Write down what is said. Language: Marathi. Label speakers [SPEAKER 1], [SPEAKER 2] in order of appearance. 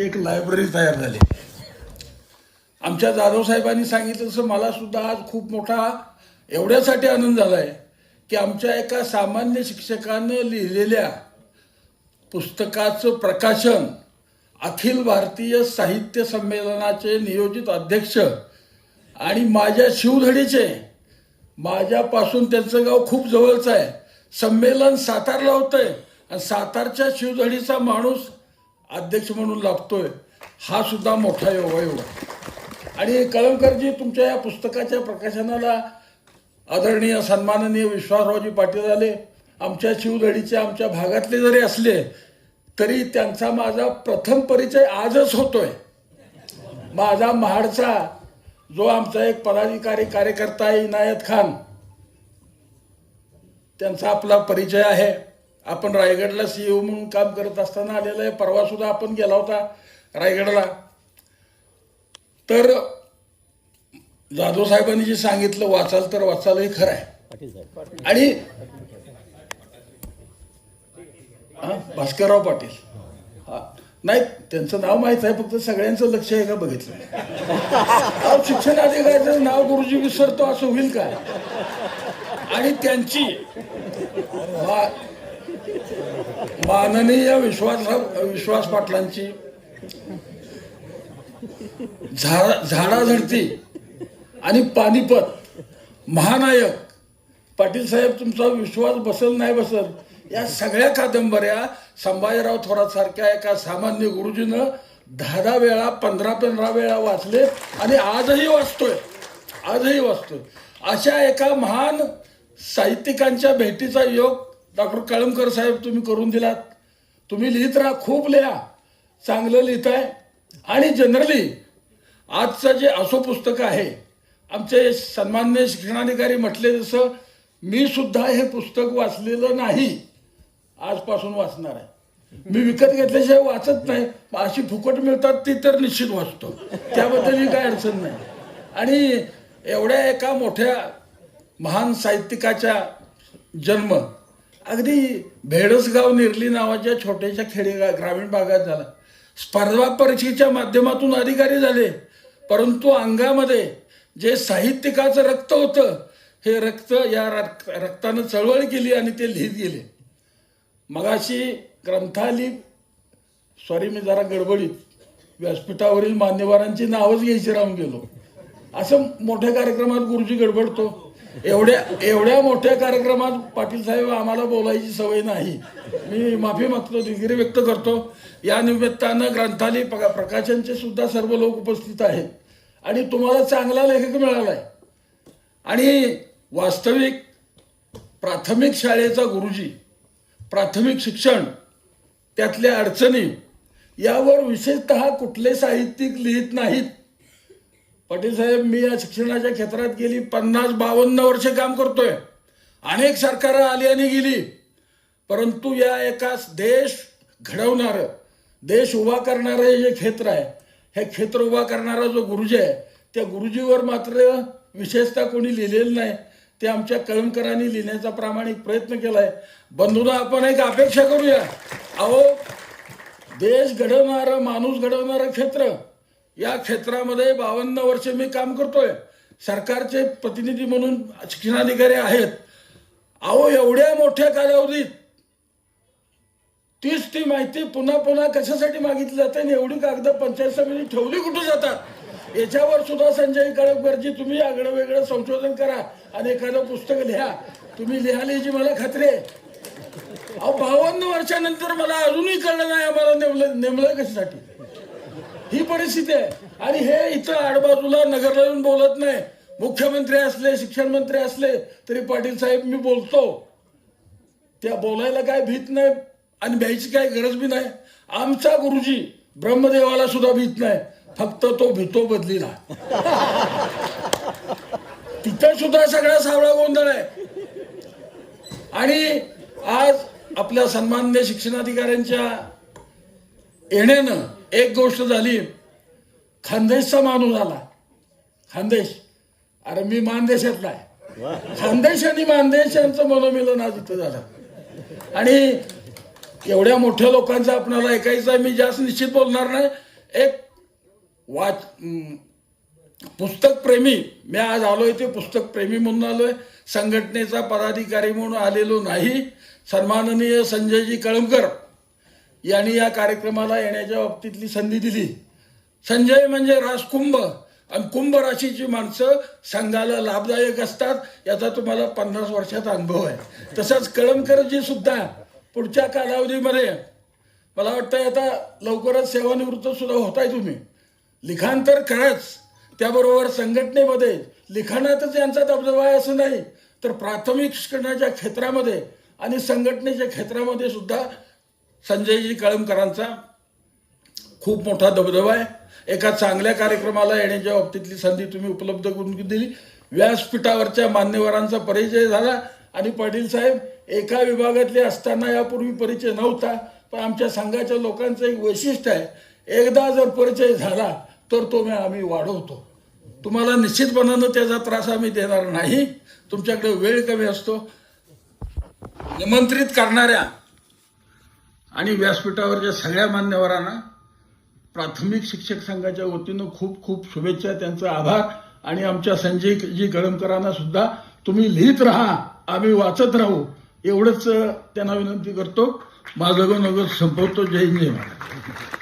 [SPEAKER 1] एक लायब्ररी तयार झाली. आमच्या जाधव साहेबांनी सांगितलं तसं मला सुद्धा आज खूप मोठा एवढ्यासाठी आनंद झालाय की आमच्या एका सामान्य शिक्षकानं लिहिलेल्या पुस्तकाचं प्रकाशन अखिल भारतीय साहित्य संमेलनाचे नियोजित अध्यक्ष आणि माझ्या शिवधडीचे, माझ्यापासून त्यांचं गाव खूप जवळचं आहे, संमेलन सातारला होतंय आणि सातारच्या शिवधडीचा माणूस अध्यक्ष म्हणून लाभतोय, हा सुद्धा मोठा योगायोग आहे. आणि कळमकरजी, तुमच्या या पुस्तकाच्या प्रकाशनाला आदरणीय सन्माननीय विश्वासरावजी पाटील आले, आमच्या शिवधडीचे, आमच्या भागातले जरी असले तरी त्यांचा माझा प्रथम परिचय आजच होतोय. माझा महाडचा जो आमचा एक पदाधिकारी कार्यकर्ता आहे इनायत खान, त्यांचा आपला परिचय आहे. आपण रायगडला सीईओ म्हणून काम करत असताना आलेला आहे. परवा सुद्धा आपण गेला होता रायगडला. तर जाधव साहेबांनी जे सांगितलं वाचाल तर वाचाल, हे खरं आहे. आणि भास्करराव पाटील, हा नाही त्यांचं नाव माहित आहे, फक्त सगळ्यांचं लक्ष आहे का बघितलं. शिक्षण अधिकाऱ्याचं नाव गुरुजी विसरतो असं होईल का. आणि त्यांची माननीय विश्वास पाटलांची झाडाझडती आणि पानिपत, महानायक, पाटील साहेब तुमचा विश्वास बसल नाही बसल, या सगळ्या कादंबऱ्या संभाजीराव थोरात सारख्या एका सामान्य गुरुजीनं 10 वेळा 15 वेळा वाचले आणि आजही वाचतोय. अशा एका महान साहित्यिकांच्या भेटीचा योग डॉक्टर कळमकर साहेब तुम्ही करून दिलात. तुम्ही लिहित राहा, खूप लिहा, चांगलं लिहिताय. आणि जनरली आजचं जे असो पुस्तक आहे, आमचे सन्माननीय शिक्षणाधिकारी म्हटले तसं मी सुद्धा हे पुस्तक वाचलेलं नाही, आजपासून वाचणार आहे. मी विकत घेतल्याशिवाय वाचत नाही, अशी फुकट मिळतात ती तर निश्चित वाचतो, त्याबद्दल ही काय अडचण नाही. आणि एवढ्या एका मोठ्या महान साहित्यिकाचा जन्म अगदी भेडसगाव निर्ली नावाच्या छोट्याशा ग्रामीण भागात झाला. स्पर्धा परीक्षेच्या माध्यमातून अधिकारी झाले, परंतु अंगामध्ये जे साहित्यिकाचं रक्त होतं, हे रक्त या रक्तानं चळवळ केली आणि ते लिहित गेले. मगाशी ग्रंथाली मी जरा गडबडीत व्यासपीठावरील मान्यवरांची नावच घ्यायची राहून गेलो. असं मोठ्या कार्यक्रमात गुरुजी गडबडतो. एवढ्या मोठ्या कार्यक्रमात पाटील साहेब आम्हाला बोलायची सवय नाही. मी माफी मागतो, दिलगिरी व्यक्त करतो. या निमित्तानं ग्रंथाली प्रकाशनचे सुद्धा सर्व लोक उपस्थित आहेत आणि तुम्हाला चांगला लेखक मिळालाय. आणि वास्तविक प्राथमिक शाळेचा गुरुजी, प्राथमिक शिक्षण, त्यातल्या अडचणी यावर विशेषतः कुठले साहित्यिक लिहित नाहीत. पाटील साहेब, मी या शिक्षणाच्या क्षेत्रात गेली 50-52 वर्ष काम करतोय. अनेक सरकारं आली आणि गेली, परंतु या एका देश घडवणारं, देश उभा करणारं हे जे क्षेत्र आहे, हे क्षेत्र उभा करणारा जो गुरुजी आहे, त्या गुरुजीवर मात्र विशेषतः कोणी लिहिलेलं नाही. ते आमच्या कळमकरांनी लिहिण्याचा प्रामाणिक प्रयत्न केलाय. बंधूंना आपण एक अपेक्षा करूया. अहो, देश घडवणारं, माणूस घडवणारं क्षेत्र, या क्षेत्रामध्ये 52 वर्ष मी काम करतोय. सरकारचे प्रतिनिधी म्हणून शिक्षणाधिकारी आहेत. अहो, एवढ्या मोठ्या कालावधीत तीच ती माहिती पुन्हा पुन्हा कशासाठी मागितली जाते आणि एवढी कागद पंचायत समिती ठेवली कुठं जातात, याच्यावर सुद्धा संजय कळमकरजी तुम्ही आगळं वेगळं संशोधन करा आणि एखादं पुस्तक लिहा. तुम्ही लिहाल याची मला खात्री आहे. अहो, 52 वर्षानंतर मला अजूनही कळलं नाही आम्हाला नेमलं कशासाठी. ही परिस्थिती आहे. आणि हे इथं आडबाजूला नगरला येऊन बोलत नाही. मुख्यमंत्री असले, शिक्षण मंत्री असले तरी पाटील साहेब मी बोलतो, त्या बोलायला काय भीत नाही आणि भ्यायची काय गरज बी नाही. आमचा गुरुजी ब्रह्मदेवाला सुद्धा भीत नाही, फक्त तो भीतो बदलीला. तिथं सुद्धा सगळा सावळा गोंधळ आहे. आणि आज आपल्या सन्माननीय शिक्षणाधिकाऱ्यांच्या येण्यानं एक गोष्ट झाली, खानदेशचा माणूस आला. खानदेश, अरे मी मानदेशातला आहे. खानदेश आणि मानदेश यांचं मनोमिलन आज इथं झालं. आणि एवढ्या मोठ्या लोकांचं आपल्याला ऐकायचं आहे. मी जास्त निश्चित बोलणार नाही. एक पुस्तक प्रेमी, मी आज आलोय ते पुस्तक प्रेमी म्हणून आलोय, संघटनेचा पदाधिकारी म्हणून आलेलो नाही. सन्माननीय संजयजी कळमकर यांनी या कार्यक्रमाला येण्याच्या बाबतीतली संधी दिली. संजय म्हणजे राजकुंभ, आणि कुंभ राशीची माणसं संघाला लाभदायक असतात, याचा तुम्हाला 50 वर्षाचा अनुभव आहे. तसंच कळमकरजी सुद्धा पुढच्या कालावधीमध्ये मला वाटतं आता लवकरच सेवानिवृत्त सुद्धा होताय तुम्ही. लिखाण तर कराच, त्याबरोबर संघटनेमध्ये लिखाणातच यांचा दबदबा आहे असं नाही, तर प्राथमिक शिक्षणाच्या क्षेत्रामध्ये आणि संघटनेच्या क्षेत्रामध्ये सुद्धा संजयजी कळमकरांचा खूप मोठा दबदबा आहे. एका चांगल्या कार्यक्रमाला येण्याच्या बाबतीतली संधी तुम्ही उपलब्ध करून दिली. व्यासपीठावरच्या मान्यवरांचा परिचय झाला. आणि पाटील साहेब एका विभागातले असताना यापूर्वी परिचय नव्हता, पण आमच्या संघाच्या लोकांचं एक वैशिष्ट्य आहे, एकदा जर परिचय झाला तर तो आम्ही वाढवतो. तुम्हाला निश्चितपणानं त्याचा त्रास आम्ही देणार नाही. तुमच्याकडे वेळ कमी असतो. निमंत्रित करणाऱ्या आणि व्यासपीठावरच्या सगळ्या मान्यवरांना प्राथमिक शिक्षक संघाच्या वतीनं खूप खूप शुभेच्छा, त्यांचा आभार. आणि आमच्या संजयजी कळमकरांना सुद्धा तुम्ही लिहित राहा, आम्ही वाचत राहू, एवढंच त्यांना विनंती करतो. माझं नगर संपवतो. जय हिंद, जय महाराष्ट्र.